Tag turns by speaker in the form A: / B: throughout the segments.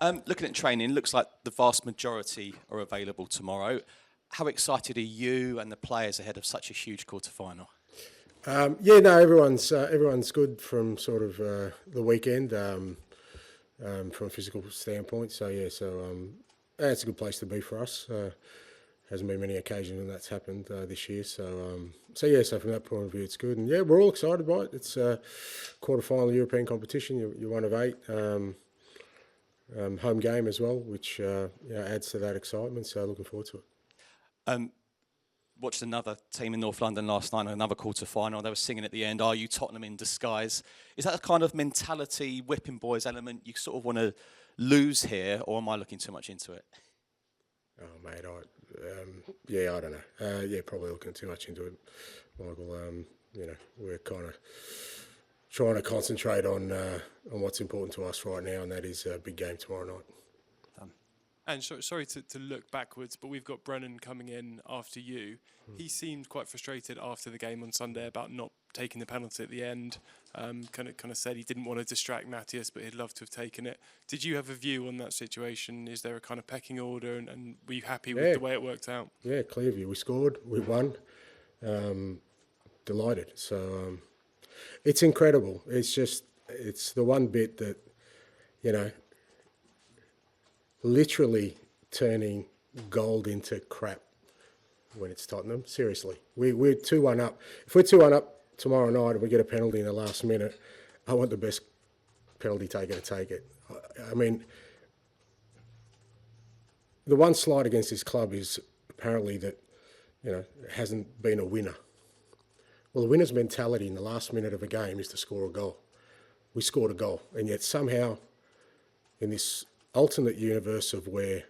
A: Looking at training, looks like the vast majority are available tomorrow. How excited are you and the players ahead of such a huge quarter-final?
B: Yeah, no, everyone's good from sort of the weekend from a physical standpoint. So yeah, it's a good place to be for us. Hasn't been many occasions when that's happened this year. So from that point of view, it's good. And yeah, we're all excited by it. It's a quarter-final European competition. You're one of 8. Home game as well, which adds to that excitement. So looking forward to it.
A: Watched another team in North London last night, another quarter-final. They were singing at the end, "Are you Tottenham in disguise?" Is that a kind of mentality, whipping boys element you sort of want to lose here, or am I looking too much into it?
B: Oh, mate, I don't know. Probably looking too much into it, Michael. We're kind of trying to concentrate on what's important to us right now, and that is a big game tomorrow night.
C: And sorry to look backwards, but we've got Brennan coming in after you. He seemed quite frustrated after the game on Sunday about not taking the penalty at the end. Kind of said he didn't want to distract NOTICIAS, but he'd love to have taken it. Did you have a view on that situation? Is there a kind of pecking order, and were you happy with the way it worked out?
B: Yeah, clear view. We scored, we won. Delighted. So it's incredible. It's the one bit that, literally turning gold into crap when it's Tottenham. Seriously. We're 2-1 up. If we're 2-1 up tomorrow night and we get a penalty in the last minute, I want the best penalty taker to take it. I mean, the one slight against this club is apparently that, it hasn't been a winner. Well, the winner's mentality in the last minute of a game is to score a goal. We scored a goal, and yet somehow in this alternate universe of where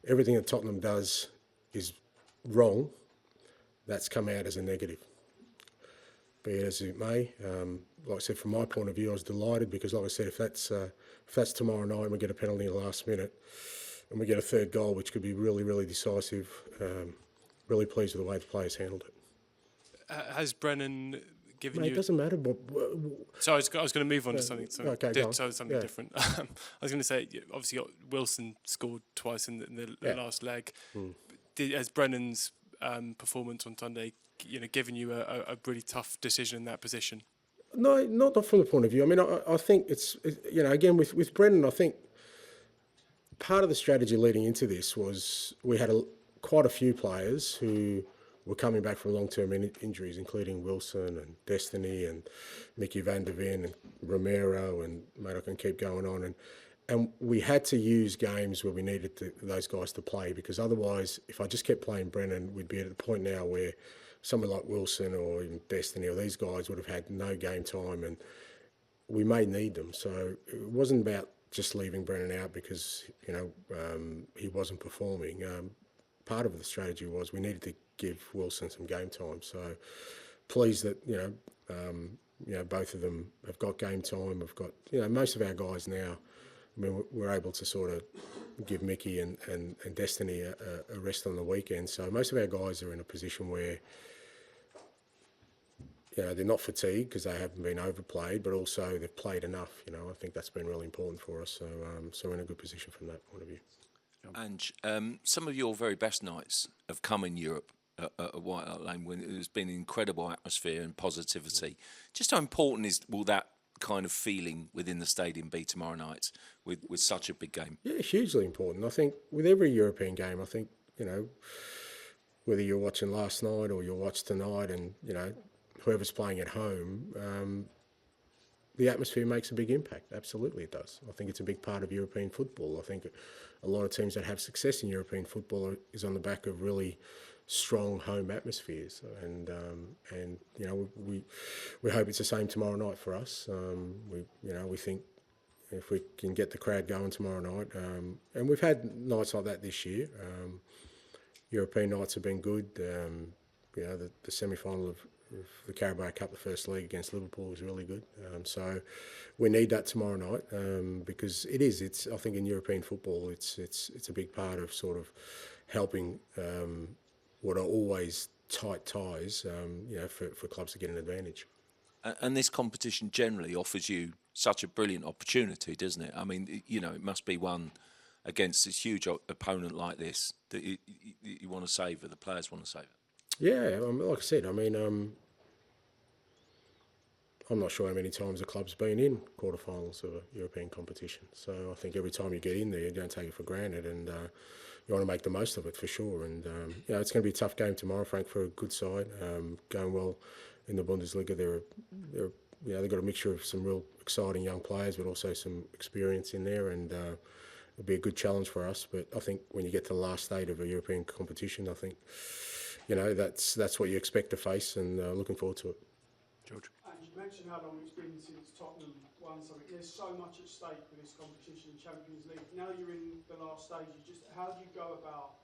B: everything that Tottenham does is wrong, that's come out as a negative. Be it as it may, like I said, from my point of view, I was delighted because, like I said, if that's tomorrow night and we get a penalty in the last minute and we get a third goal, which could be really, really decisive, really pleased with the way the players handled it.
C: Has Brennan given
B: you... It doesn't matter.
C: So I was going to move on to something
B: different.
C: I was going to say, obviously, Wilson scored twice in the last leg. Has Brennan's performance on Sunday, given you a really tough decision in that position?
B: No, not from the point of view. I mean, I think it's again with Brennan, I think part of the strategy leading into this was we had quite a few players who were coming back from long-term injuries, including Wilson and Destiny and Mickey van der Ven and Romero, and mate, I can keep going on. And we had to use games where we needed those guys to play, because otherwise, if I just kept playing Brennan, we'd be at a point now where someone like Wilson or even Destiny or these guys would have had no game time, and we may need them. So it wasn't about just leaving Brennan out because he wasn't performing. Part of the strategy was we needed to give Wilson some game time. So pleased that both of them have got game time. We've got most of our guys now. I mean, we're able to sort of give Mickey and Destiny a rest on the weekend. So most of our guys are in a position where they're not fatigued because they haven't been overplayed, but also they've played enough. I think that's been really important for us. So we're in a good position from that point of view.
D: Ange, some of your very best nights have come in Europe at White Hart Lane when there's been an incredible atmosphere and positivity. Just how important will that kind of feeling within the stadium be tomorrow night with such a big game?
B: Yeah, hugely important. I think with every European game, I think, whether you're watching last night or you'll watch tonight and, whoever's playing at home, the atmosphere makes a big impact. Absolutely it does. I think it's a big part of European football. I think a lot of teams that have success in European football is on the back of really strong home atmospheres, and we hope it's the same tomorrow night for us. We think if we can get the crowd going tomorrow night, and we've had nights like that this year. European nights have been good. The semi-final of the Carabao Cup, the first leg against Liverpool, was really good. So we need that tomorrow night because it's. I think in European football, it's a big part of sort of helping what are always tight ties, for clubs to get an advantage.
D: And this competition generally offers you such a brilliant opportunity, doesn't it? I mean, you know, it must be one against this huge opponent like this that you want to savour, the players want to savour.
B: Yeah, like I said, I mean, I'm not sure how many times the club's been in quarterfinals of a European competition. So I think every time you get in there, you don't take it for granted, and you want to make the most of it for sure. And you know, it's going to be a tough game tomorrow. Frankfurt are a good side, going well in the Bundesliga. They've got a mixture of some real exciting young players, but also some experience in there, and it'll be a good challenge for us. But I think when you get to the last stage of a European competition, I think, you know, that's what you expect to face, and looking forward to it.
C: George.
E: And you mentioned how long it's been since Tottenham won something. There's so much at stake with this competition, Champions League. Now you're in the last stages. Just how do you go about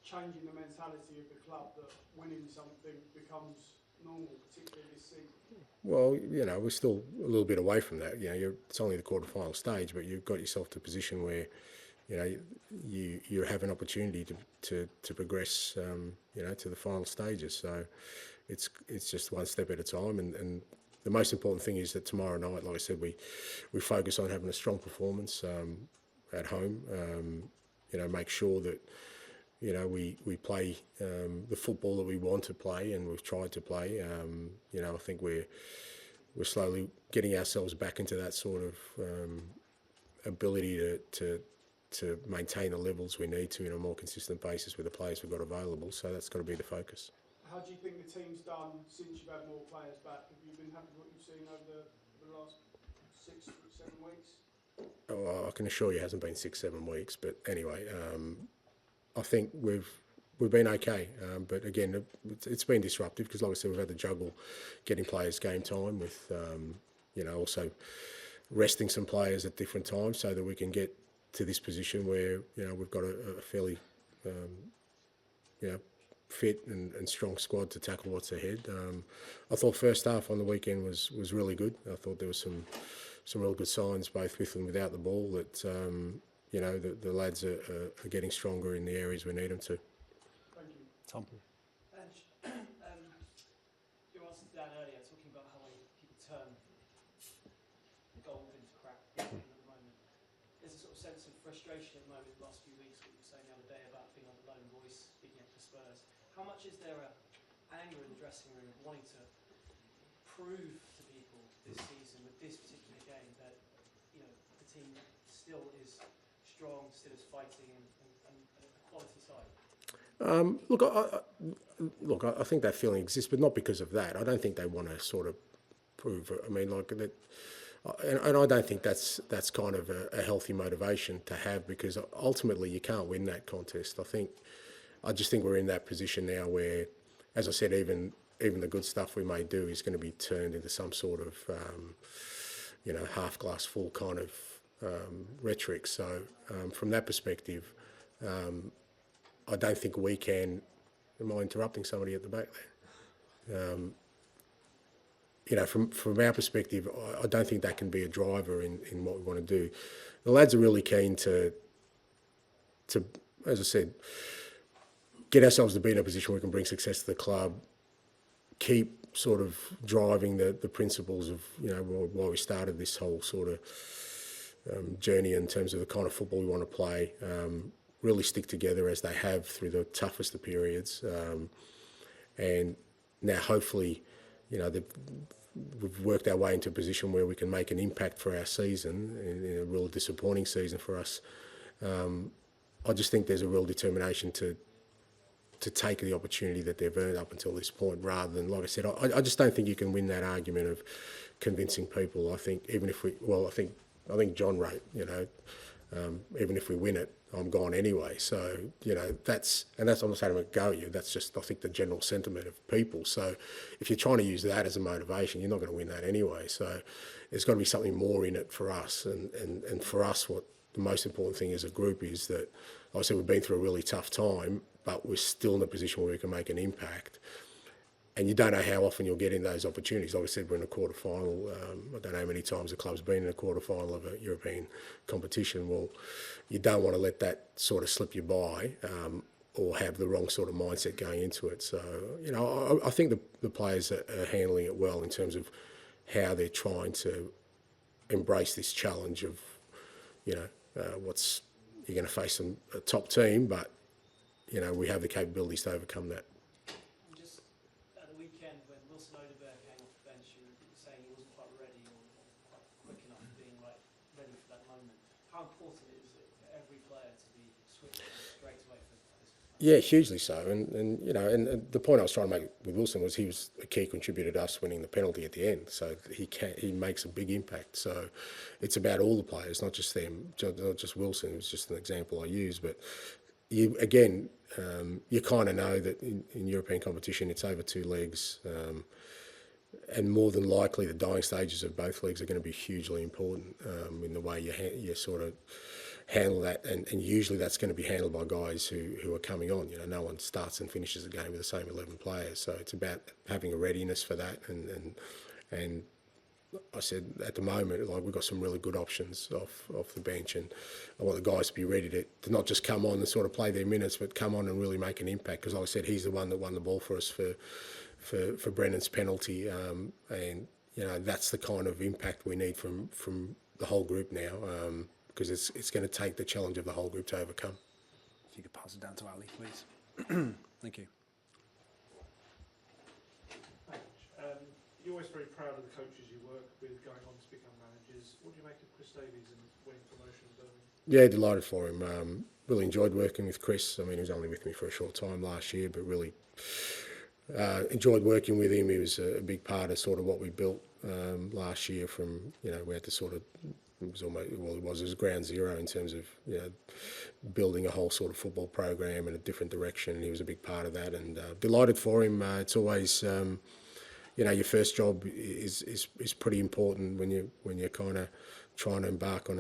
E: changing the mentality of the club that winning something becomes normal, particularly this season?
B: Well, you know, we're still a little bit away from that. You know, it's only the quarter-final stage, but you've got yourself to a position where, you know, you have an opportunity to progress, you know, to the final stages. So it's just one step at a time, and the most important thing is that tomorrow night, like I said, we focus on having a strong performance at home. You know, make sure that, you know, we play the football that we want to play, and we've tried to play. You know, I think we're slowly getting ourselves back into that sort of ability to maintain the levels we need to on a more consistent basis with the players we've got available. So that's got to be the focus.
E: How do you think the team's done since you've had more players back? Have you been happy with what you've seen over the last 6 or 7 weeks?
B: Oh, I can assure you it hasn't been 6-7 weeks, but anyway, I think we've been okay. But again, it's been disruptive because, like I said, we've had to juggle getting players game time with, you know, also resting some players at different times so that we can get to this position where, you know, we've got a fairly, you know, fit and strong squad to tackle what's ahead. I thought first half on the weekend was really good. I thought there was some real good signs, both with and without the ball, that you know, the lads are getting stronger in the areas we need them to.
E: Thank you.
A: Tom.
F: Ange, you answered Dan earlier talking about how people turn gold into crap at the moment. There's a sort of sense of frustration at the moment the last few weeks, what you were saying the other day about being on the lone voice, speaking up for Spurs. How much is there anger in the dressing room of wanting to prove to people this season with this particular game that, you know, the team still is strong, still is fighting, and a quality side?
B: Look, I think that feeling exists, but not because of that. I don't think they want to sort of prove it. I mean, like that, and I don't think that's kind of a healthy motivation to have, because ultimately you can't win that contest. I just think we're in that position now where, as I said, even the good stuff we may do is going to be turned into some sort of, you know, half glass full kind of rhetoric. So from that perspective, I don't think we can. Am I interrupting somebody at the back there? You know, from our perspective, I don't think that can be a driver in what we want to do. The lads are really keen to, as I said, get ourselves to be in a position where we can bring success to the club, keep sort of driving the principles of, you know, why we started this whole sort of journey in terms of the kind of football we want to play, really stick together as they have through the toughest of periods. And now hopefully, you know, we've worked our way into a position where we can make an impact for our season, in a real disappointing season for us. I just think there's a real determination to take the opportunity that they've earned up until this point, rather than, like I said, I just don't think you can win that argument of convincing people. I think even if I think John wrote, you know, even if we win it, I'm gone anyway. So, you know, I'm not saying I'm going to go at you. That's just, I think, the general sentiment of people. So if you're trying to use that as a motivation, you're not going to win that anyway. So there's got to be something more in it for us. And for us, what the most important thing as a group is that, like I said, we've been through a really tough time, but we're still in a position where we can make an impact. And you don't know how often you'll get in those opportunities. Like I said, we're in a quarter-final. I don't know how many times the club's been in a quarter-final of a European competition. Well, you don't want to let that sort of slip you by, or have the wrong sort of mindset going into it. So, you know, I think the players are handling it well in terms of how they're trying to embrace this challenge of, you know, you're going to face a top team, but, you know, we have the capabilities to overcome that.
F: And just at the weekend when Wilson Odeberg came off the bench, you were saying he wasn't quite ready or quite quick enough being ready for that moment. How important is it for every player to be switched straight away for this?
B: Yeah, hugely so. And you know, and the point I was trying to make with Wilson was he was a key contributor to us winning the penalty at the end. So he makes a big impact. So it's about all the players, not just them, not just Wilson. It was just an example I used. But you kind of know that in European competition it's over 2 legs. And more than likely, the dying stages of both legs are going to be hugely important in the way you sort of handle that, and usually that's going to be handled by guys who are coming on. You know, no one starts and finishes the game with the same 11 players, so it's about having a readiness for that. And I said at the moment, like, we've got some really good options off the bench, and I want the guys to be ready to not just come on and sort of play their minutes, but come on and really make an impact. Because like I said, he's the one that won the ball for us for Brennan's penalty, and you know, that's the kind of impact we need from the whole group now, because it's going to take the challenge of the whole group to overcome.
G: If you could pass it down to Ali, please. Thank you.
H: You're always very proud of the coaches you work with going on to become managers. What do you make of Chris Davies and winning promotion at Birmingham?
B: Yeah, delighted for him. Really enjoyed working with Chris. I mean, he was only with me for a short time last year, but really enjoyed working with him. He was a big part of sort of what we built last year. From, you know, we had to sort of, it was ground zero in terms of, you know, building a whole sort of football program in a different direction. And he was a big part of that, and delighted for him. It's always, you know, your first job is pretty important when you're kind of trying to embark on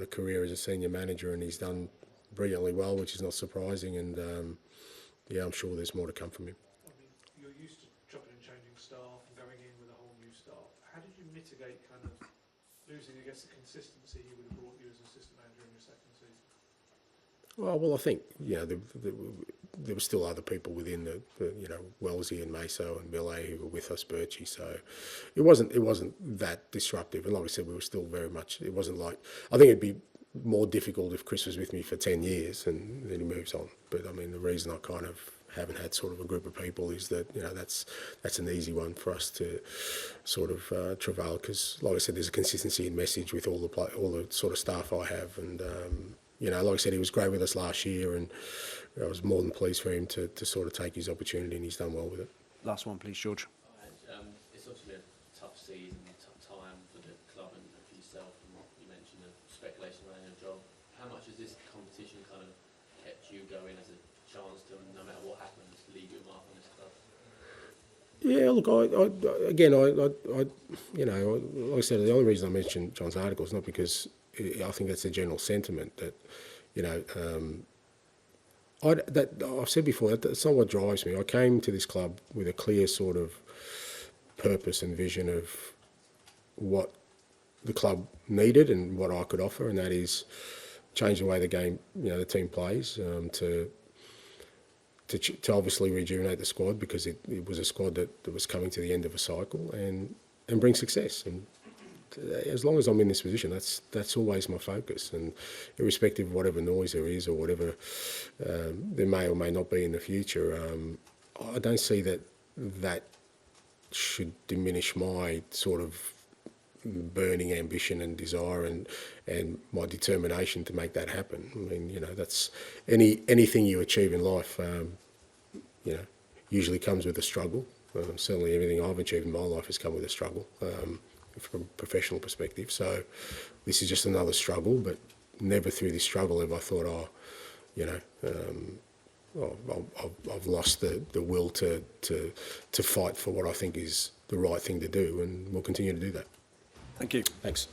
B: a career as a senior manager, and he's done brilliantly well, which is not surprising. And yeah, I'm sure there's more to come from him.
H: I mean, you're used to chopping and changing staff and going in with a whole new staff. How did you mitigate kind of losing, I guess, the consistency he would have brought you as assistant manager in your second season?
B: Well, I think, you know, there were still other people within the you know, Wellesley and Meso and Millet who were with us, Birchie. So it wasn't that disruptive. And like I said, we were still very much. It wasn't like, I think it'd be more difficult if Chris was with me for 10 years and then he moves on. But I mean, the reason I kind of haven't had sort of a group of people is that, you know, that's an easy one for us to sort of travail, because like I said, there's a consistency in message with all the sort of staff I have. And you know, like I said, he was great with us last year, and I was more than pleased for him to sort of take his opportunity, and he's done well with it.
G: Last one, please, George.
I: It's obviously a tough season, a tough time for the club and for yourself, and what you mentioned, the speculation around your job. How much has this competition kind of kept you going as a chance to, no matter what happens, leave your mark on this club?
B: Yeah, look, I you know, like I said, the only reason I mentioned John's article is not because I think that's a general sentiment that, you know, I've said before, that's not what drives me. I came to this club with a clear sort of purpose and vision of what the club needed and what I could offer, and that is change the way the game, you know, the team plays, to obviously rejuvenate the squad, because it was a squad that was coming to the end of a cycle, and bring success. And as long as I'm in this position, that's always my focus. And irrespective of whatever noise there is or whatever there may or may not be in the future, I don't see that should diminish my sort of burning ambition and desire and my determination to make that happen. I mean, you know, that's anything you achieve in life, you know, usually comes with a struggle. Certainly everything I've achieved in my life has come with a struggle, from a professional perspective. So this is just another struggle, but never through this struggle have I thought, you know, I've lost the will to fight for what I think is the right thing to do, and we'll continue to do that.
G: Thank you.
B: Thanks.